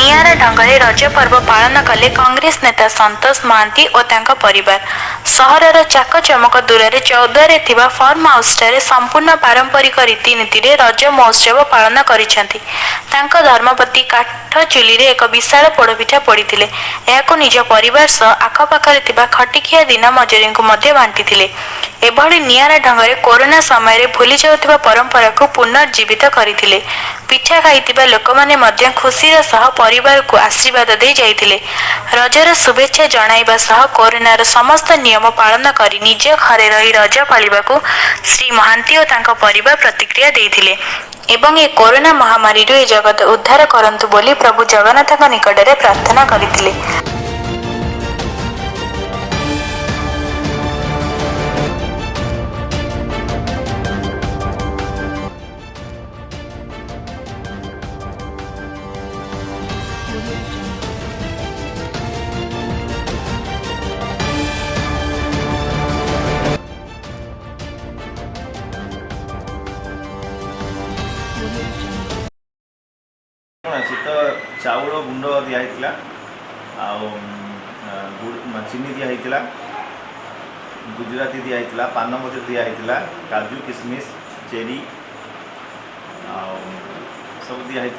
निआरा ढंगरे रज पर्व पालन कले कांग्रेस नेता संतोष महांती और तांका परिवार। सहरर चाकचमक दूर चौदह फार्म हाउस संपूर्ण पारंपरिक रीतिनीति रज महोत्सव पालन करिसेंती। तांका धर्मपत्नी काठ चुली एक विशाल पोड़पिठा पड़ते निज परिवार सह आखपाखे खटिकिया दिन मजूरी को बांटी एभली निआरा ढंगरे कोरोना समय भूली जाउथिबा परंपरा को पुनर्जीवित करथिले। पिठा खाइतिबा लोक माने मध्य खुशीर सह परिवार को आशीर्वाद दे जाइथिले। रजर शुभेच्छा जणाइबा सह कोरोनार समस्त नियम पालन करी निज घरे रही रज पालिबाकू श्री महांती और तांका परिवार प्रतिक्रिया देइथिले एवं ए कोरोना महामारी रो ए जगत उद्धार करंतु बोली प्रभु जगन्नाथ निकटरे प्रार्थना करथिले। तो चाउल गुंड दिखाई चीनी दिखाई गुजराती दिखाई पान मधुर दिखाई काजू किशमिश चेरी सब दिखाई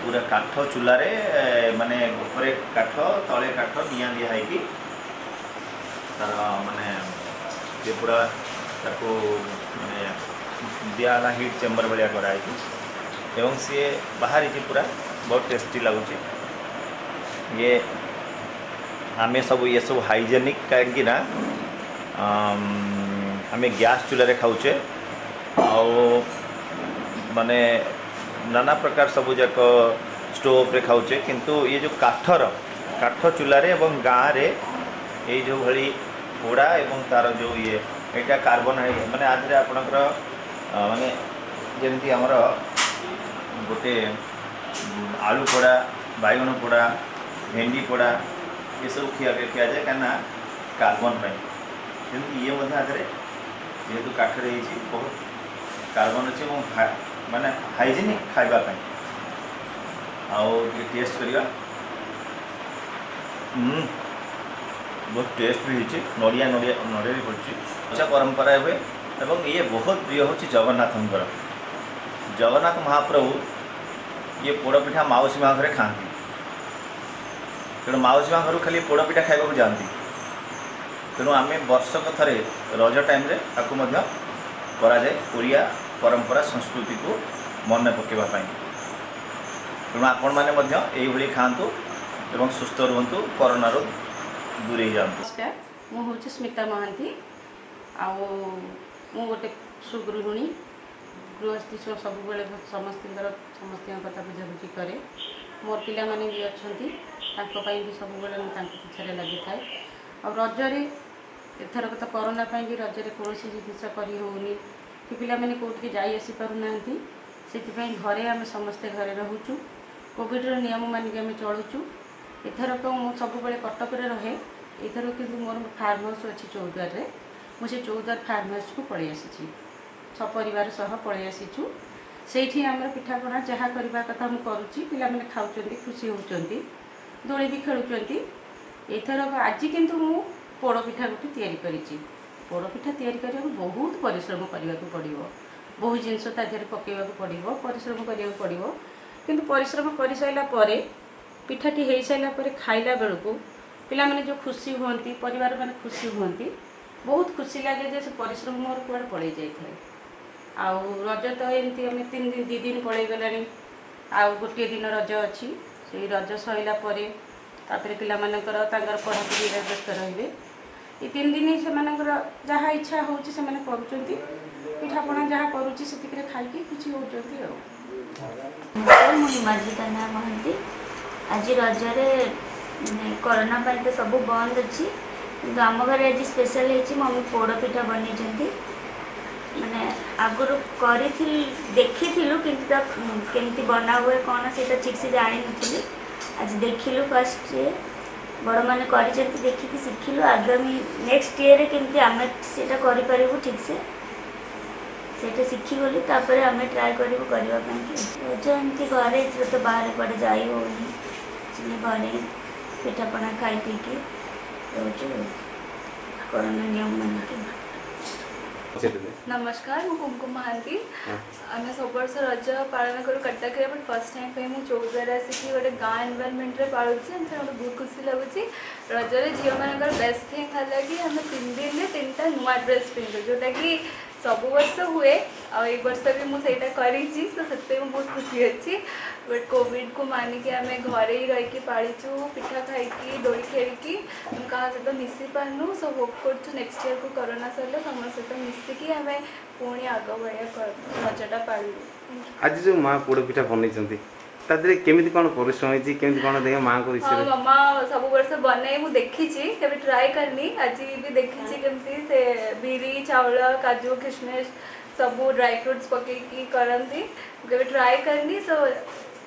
पूरा काठ चूल्हे माने ऊपर काठ तले काठ निआ दिखाई तार माने पूरा माने दिहला हिट चेम्बर भाया कराई एवं सी बाहरी पूरा बहुत टेस्टी लगुच। ये आमे सब ये सब हाइजेनिक कहीं आमे गैस चूल्हे खाऊचे माने नाना प्रकार सब जाक स्टोव रे खाऊचे किंतु ये जो काठ चूल्हे एवं गाँव रे ये जो भली पोड़ा एवं तार जो ये यहाँ कार्बन माने आज आपणकर माने जमी आमर गोटे आलू पोड़ा बैगन पोड़ा भेंडी पोड़ा ये सब खिया जाए कहीं कार्बन पर ये जेहेतु काठरे बहुत कार्बन अच्छे माने हाइजेनिक खावाई आउ टेस्ट करवा बहुत टेस्ट भी होती नड़िया नड़िया नड़िया भी पड़ी अच्छा परंपरा हुए एवं ये बहुत प्रिय हूँ जगन्नाथंकर जगन्नाथ महाप्रभु ये पोड़पिठा माउसी माँ घर खाती तेणु माउसी माँ घर खाली पोड़पिठा खाइबा जाती तेणु आम वर्षक थरे रज टाइम कराए ओडिया परंपरा संस्कृति को मन पकेवाई तेणु आपण मैंने खातु एवं सुस्थ रुहतु कोरोना दूरे जातु। नमस्कार मु हूँ स्मिता महांती मु गोटे सुगृहिणी गृहस्थी सब समस्त कथा बुझाबुझी कै मोर पिला माने भी अच्छा भी सब पीछे लगी थाए और रजरे एथरक तो कोरोना भी रजरे कौन जिस करनी कि पिला मैंने कौटी जासी पारना से घरे आम समस्ते घरे रोचु कोविड नियम मानिक आम चलुचु एथरक मुझे सब कटक रहे एथर कि मोर फार्म हाउस अच्छी चौद्वार मुझे चौद्वार फार्म हाउस को पलि आसी सपरिवार सह पलि आसीचु से आम पिठापଣା जहाँ करने कथा मुझे करुच्ची पिला मैंने खाऊँ खुशी होती दोली भी खेलुंट एथरक आज किंतु मु पोड़पिठा गोटे या पोड़पिठा या बहुत परिश्रम करने को पड़ो बहुत जिनस पकेवा पड़ो परिश्रम करा पड़ो किंतु परिश्रम कर सारापर पिठाटी हो सारापर खाइला बेलू पिला माने जो खुशी हुंती परिवार माने खुशी हुंती बहुत खुशी लगे जे से परिश्रम मोर कुआड़े पड़े जाए आउ रज तो एमती आम 3 दिन 2 दिन पड़े गला आउ गोटे दिन रज अच्छी से रज सैला तापर पिला मानकर पढ़ापढ़ी व्यस्त रहे ये 3 दिन से जहाँ इच्छा होची से माने करूचंती पिठापଣା जहाँ करूची से खाई खुशी होचंती मजिकाना महंती आज रजरे कोरोना पाई तो सब बंद अच्छी कि आम घर आज स्पेशल है मम्मी पोड़पिठा बनी माने आगुरी देखी केमती बना हुए कौन से ठीक से जानी नी आज देखिलु फर्स्ट बड़ मैंने कर देखिकी शिखिलु आगामी नेक्स्ट ईयर केमती आम से ठीक से ସେଇଟା ଶିଖିଗଲୁ ତାପରେ ଆମେ ଟ୍ରାଏ କରିବୁ କରିବା ପାଇଁ ରଜ ଏମିତି ଘରେ ଏଥିରେ ତ ବାହାରେ କୁଆଡ଼େ ଯାଇ ହେଉନି ଘରେ ପିଠାପଣା ଖାଇ ପିଇକି ରହୁଛୁ କରୋନା ନିୟମ ମାନିକି। नमस्कार मु कुमकुम महांती आम सब वर्ष रज पालन करूँ कटक बट फर्स्ट टाइम पे मुझे चौद्वार आसिक गोटे गाँ एनवायरमेंट रे पालुची मत बहुत खुशी लगुच रजरे झील मान बेस्ट थिंग है कि आम 3 दिन में 3टा नुआ ड्रेस पिंधु जोटा कि सब वर्ष हुए आई वर्ष भी मुझे करी तो से बहुत खुशी अच्छी बट कोविड को मानिकी आम घरे ही रही पालीचु पिठा खाई डोली खेलिकी क्या सहित मिसी पारनु सो होप कर नेक्स्ट ईयर को कोरोना सरले समस्त सहित मिसिकी आम पुणी आग भाया रजटा पालू। आज जो माँ पोड़ पिठा बनई केमी कौन परिश्रम केमी कौन देख माँ को हाँ मामा सब वर्ष बने मुझे देखी केवे ट्राए करनी आज भी देखी केमती से बिरी चाउल काजू किशमिश सब ड्राई फ्रुट्स पकईकी करती केवे ट्राए करनी सो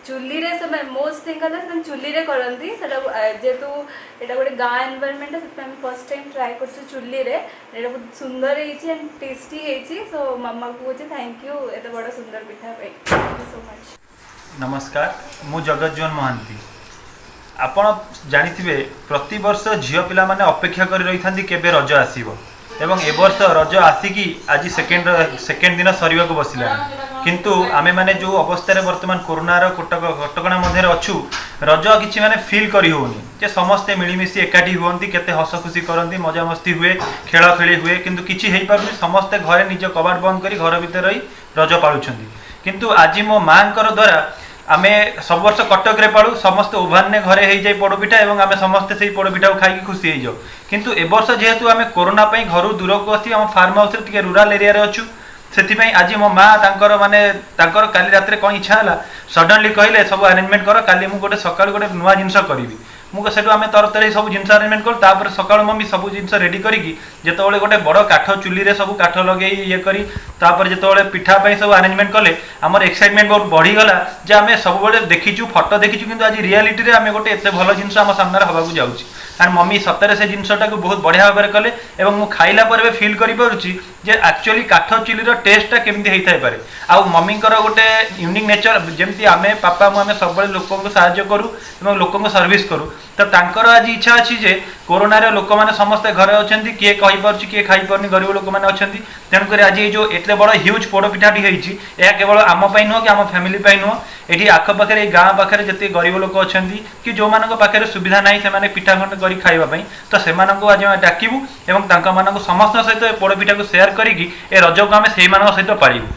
चुली रे सब मोस्ट थिंग है चुली रे करती जेहेतु यहाँ गोटे गाँ एनवायरमेंट है से फर्स्ट टाइम ट्राए कर चुली रे बहुत सुंदर एंड टेस्टी है सो मामा को कहे थैंक यू एत बड़ सुंदर पिठा पे थैंक यू सो मच। नमस्कार मु जगज्जीवन महांती आपण जानिथिबे प्रति वर्ष झियो पिला माने अपेक्षा करि रही थांती केबे रज आसीबो एवं ए वर्ष रज आसिकी आज सेकेंड दिन सरीवा को बसिला किंतु आमे माने जो अवस्था रे वर्तमान कोरोना रो कटकणा मध्य अछु रज किछि माने फील करी होनी जे समस्ते मिलीमिशी एकाठी हुअंती केते हस खुशी करंती मजा मस्ती हुए खेल खेली हुए किंतु किछि हेई पारुनी समस्ते घरे निज कबाट बंद करी घर भितर रही रज पालुछंती किंतु आज मो मांकर द्वारा आमे सब वर्ष कटक रे पालू समस्त ओभान ने घरे हो जाए पोड़पिठा और आमे समस्ते से पोड़पिठा को खाई खुशी हो जाओ किंतु ए वर्ष जेहेतु आमे कोरोना पई घर दूर को आसी आम फार्म हाउस रे टिके रूरल एरिया रे अछु से आज मो माँ तांकर माने तांकर काली रात कौन इच्छा है सडनली कहले सब अरेंजमेंट कर काली मु गोटे सकाळ गोटे नुआ जिनस करी मुझे सेठू आम तरतरी सब जिन अरेंजमेंट करूँ सकाल मम्मी सब जिन रेडी करी जिते गोटे बड़ काठ चुली रे सब काठ लगे ये करी जो पिठा सब अरेंजमेंट कले आमर एक्साइटमेंट बहुत बढ़ीगला जे आम सब देखीचु फोटो देखीचु किंतु आज रियलिटी रे आम गोटे एत भल जिन आम सामने हवाक जाऊँगी एंड मम्मी सतरे से जिनटा को बहुत बढ़िया भाव में कले और मुझे खाइला पर फील करुच्ची जे एक्चुअली काठ चुलीर टेस्टा केमती होता है पारे आउ मम्मीकर गोटे यूनिक नेचर जमती आम पापा मुझे सब लोक साहाय्य करूँ लोक सर्विस करूँ तो तांकर आज इच्छा अच्छी जे कोरोना रे लोक मैंने समस्ते घरे अच्छा किए कहीपर किए खाईपार गरीब लोक मैंने अच्छा तेणुक आज ये जो एत बड़ ह्यूज पोड़पिठाटी होती यह केवल आम नुह कि आम फैमिली नुह ये आखपाखे गाँ पाखे जिते गरीब लोक अच्छा कि जो मान पाखे सुविधा ना से पिठा खंड कर खावाई तो से आज डाकू और समस्त सहित पोड़पिठा को सेयार करी रज को आम से सहित पालू।